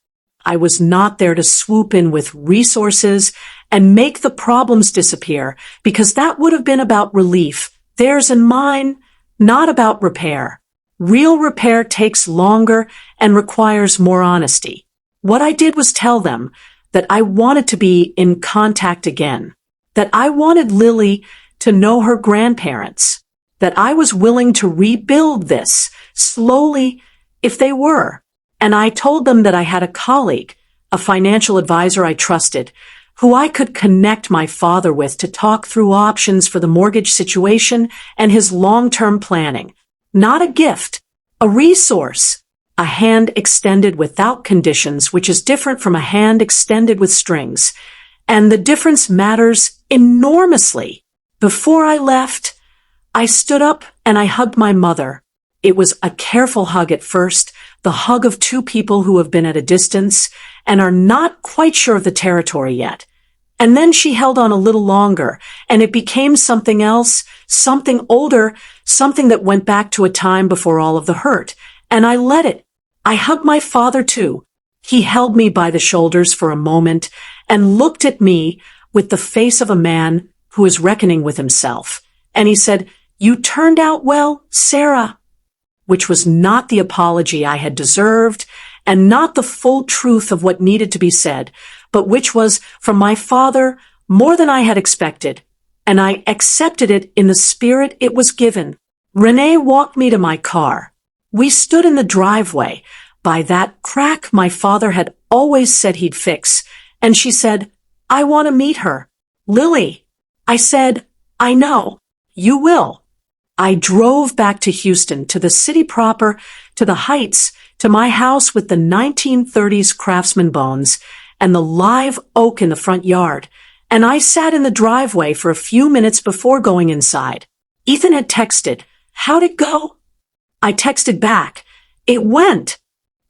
I was not there to swoop in with resources and make the problems disappear, because that would have been about relief, theirs and mine, not about repair. Real repair takes longer and requires more honesty. What I did was tell them that I wanted to be in contact again, that I wanted Lily to know her grandparents, that I was willing to rebuild this slowly if they were. And I told them that I had a colleague, a financial advisor I trusted, who I could connect my father with to talk through options for the mortgage situation and his long-term planning. Not a gift, a resource, a hand extended without conditions, which is different from a hand extended with strings. And the difference matters enormously. Before I left, I stood up and I hugged my mother. It was a careful hug at first, the hug of two people who have been at a distance and are not quite sure of the territory yet. And then she held on a little longer, and it became something else, something older, something that went back to a time before all of the hurt. And I let it. I hugged my father too. He held me by the shoulders for a moment and looked at me with the face of a man who is reckoning with himself. And he said, "You turned out well, Sarah," which was not the apology I had deserved and not the full truth of what needed to be said, but which was, from my father, more than I had expected, and I accepted it in the spirit it was given. Renee walked me to my car. We stood in the driveway by that crack my father had always said he'd fix, and she said, "I want to meet her." "Lily," I said, "I know. You will." I drove back to Houston, to the city proper, to the Heights, to my house with the 1930s craftsman bones and the live oak in the front yard, and I sat in the driveway for a few minutes before going inside. Ethan had texted, "How'd it go?" I texted back, "It went,"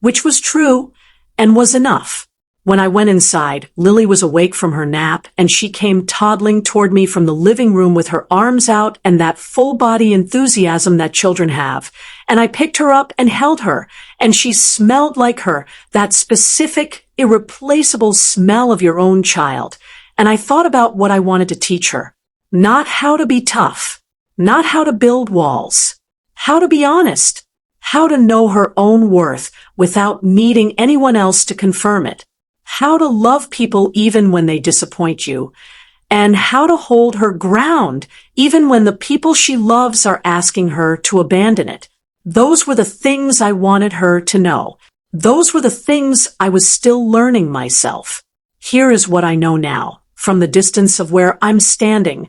which was true and was enough. When I went inside, Lily was awake from her nap, and she came toddling toward me from the living room with her arms out and that full-body enthusiasm that children have. And I picked her up and held her, and she smelled like her, that specific, irreplaceable smell of your own child. And I thought about what I wanted to teach her. Not how to be tough, not how to build walls, how to be honest, how to know her own worth without needing anyone else to confirm it. How to love people even when they disappoint you, and how to hold her ground even when the people she loves are asking her to abandon it. Those were the things I wanted her to know. Those were the things I was still learning myself. Here is what I know now, from the distance of where I'm standing.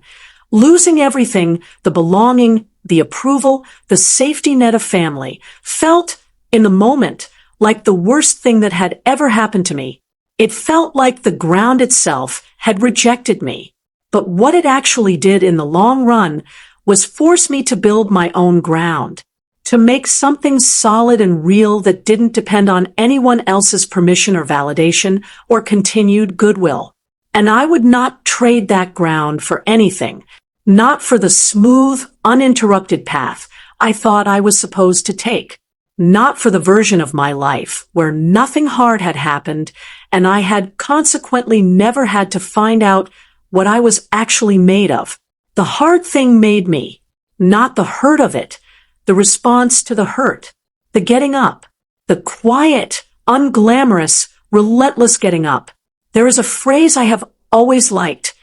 Losing everything, the belonging, the approval, the safety net of family, felt, in the moment, like the worst thing that had ever happened to me. It felt like the ground itself had rejected me. But what it actually did in the long run was force me to build my own ground, to make something solid and real that didn't depend on anyone else's permission or validation or continued goodwill. And I would not trade that ground for anything, not for the smooth, uninterrupted path I thought I was supposed to take. Not for the version of my life where nothing hard had happened and I had consequently never had to find out what I was actually made of. The hard thing made me, not the hurt of it, the response to the hurt, the getting up, the quiet, unglamorous, relentless getting up. There is a phrase I have always liked: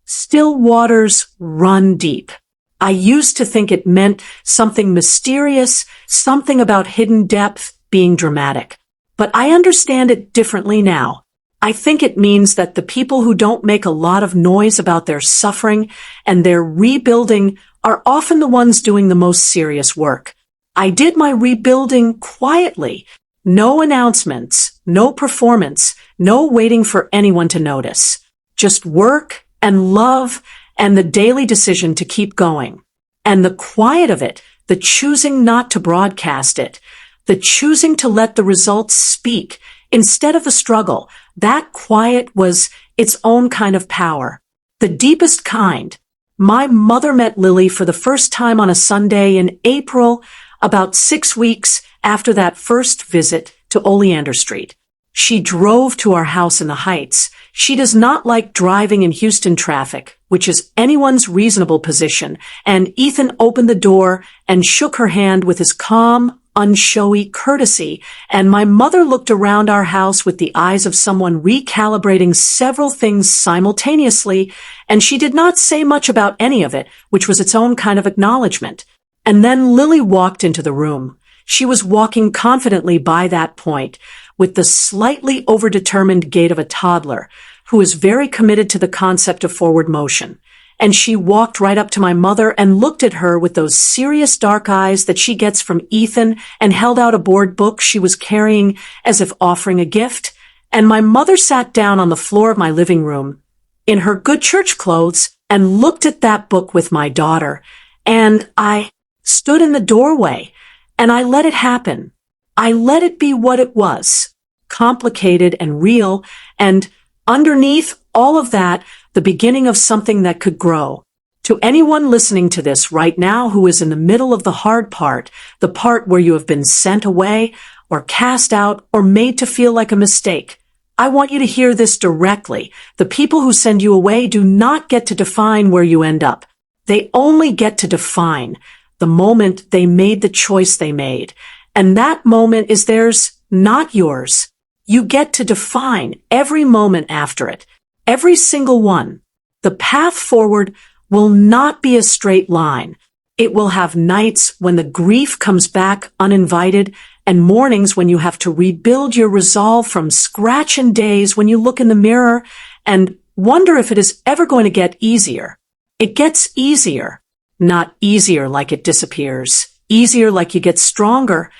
still waters run deep. I used to think it meant something mysterious, something about hidden depth being dramatic. But I understand it differently now. I think it means that the people who don't make a lot of noise about their suffering and their rebuilding are often the ones doing the most serious work. I did my rebuilding quietly. No announcements, no performance, no waiting for anyone to notice. Just work and love and the daily decision to keep going. And the quiet of it, the choosing not to broadcast it, the choosing to let the results speak instead of the struggle, that quiet was its own kind of power. The deepest kind, My mother met Lily for the first time on a Sunday in April, about 6 weeks after that first visit to Oleander Street. She drove to our house in the Heights. She does not like driving in Houston traffic, which is anyone's reasonable position, and Ethan opened the door and shook her hand with his calm, unshowy courtesy, and my mother looked around our house with the eyes of someone recalibrating several things simultaneously, and she did not say much about any of it, which was its own kind of acknowledgement. And then Lily walked into the room. She was walking confidently by that point, with the slightly overdetermined gait of a toddler, who is very committed to the concept of forward motion. And she walked right up to my mother and looked at her with those serious dark eyes that she gets from Ethan, and held out a board book she was carrying as if offering a gift. And my mother sat down on the floor of my living room, in her good church clothes, and looked at that book with my daughter. And I stood in the doorway, and I let it happen. I let it be what it was, complicated and real, and underneath all of that, the beginning of something that could grow. To anyone listening to this right now who is in the middle of the hard part, the part where you have been sent away or cast out or made to feel like a mistake, I want you to hear this directly. The people who send you away do not get to define where you end up. They only get to define the moment they made the choice they made. And that moment is theirs, not yours. You get to define every moment after it, every single one. The path forward will not be a straight line. It will have nights when the grief comes back uninvited, and mornings when you have to rebuild your resolve from scratch, and days when you look in the mirror and wonder if it is ever going to get easier. It gets easier, not easier like it disappears, easier like you get stronger,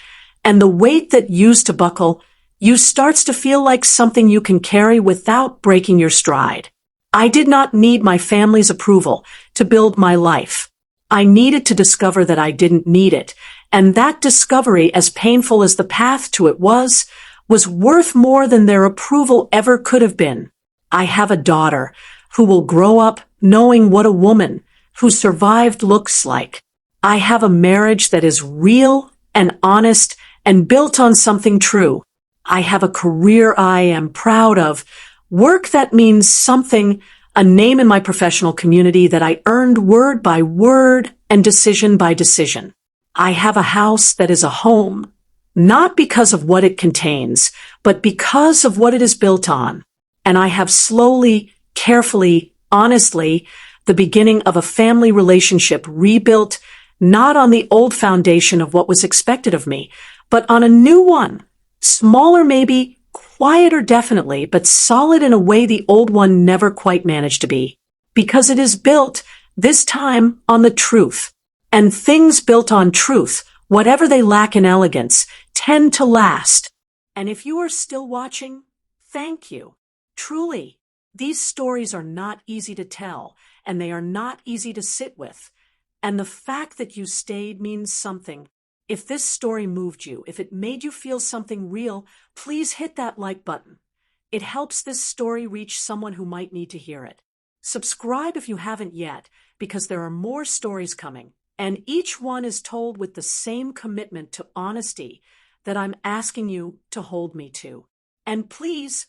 and the weight that used to buckle you starts to feel like something you can carry without breaking your stride. I did not need my family's approval to build my life. I needed to discover that I didn't need it, and that discovery, as painful as the path to it was worth more than their approval ever could have been. I have a daughter who will grow up knowing what a woman who survived looks like. I have a marriage that is real and honest and built on something true. I have a career I am proud of, work that means something, a name in my professional community that I earned word by word and decision by decision. I have a house that is a home, not because of what it contains, but because of what it is built on. And I have slowly, carefully, honestly, the beginning of a family relationship rebuilt, not on the old foundation of what was expected of me, but on a new one. Smaller maybe, quieter definitely, but solid in a way the old one never quite managed to be. Because it is built, this time, on the truth. And things built on truth, whatever they lack in elegance, tend to last. And if you are still watching, thank you. Truly, these stories are not easy to tell, and they are not easy to sit with. And the fact that you stayed means something. If this story moved you, if it made you feel something real, please hit that like button. It helps this story reach someone who might need to hear it. Subscribe if you haven't yet, because there are more stories coming, and each one is told with the same commitment to honesty that I'm asking you to hold me to. And please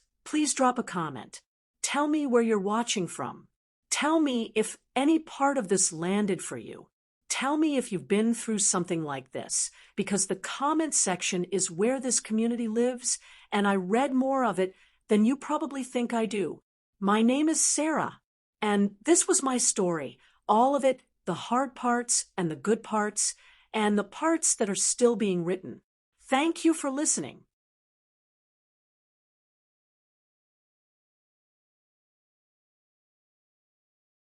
drop a comment. Tell me where you're watching from. Tell me if any part of this landed for you. Tell me if you've been through something like this, because the comment section is where this community lives, and I read more of it than you probably think I do. My name is Sarah, and this was my story, all of it, the hard parts and the good parts, and the parts that are still being written. Thank you for listening.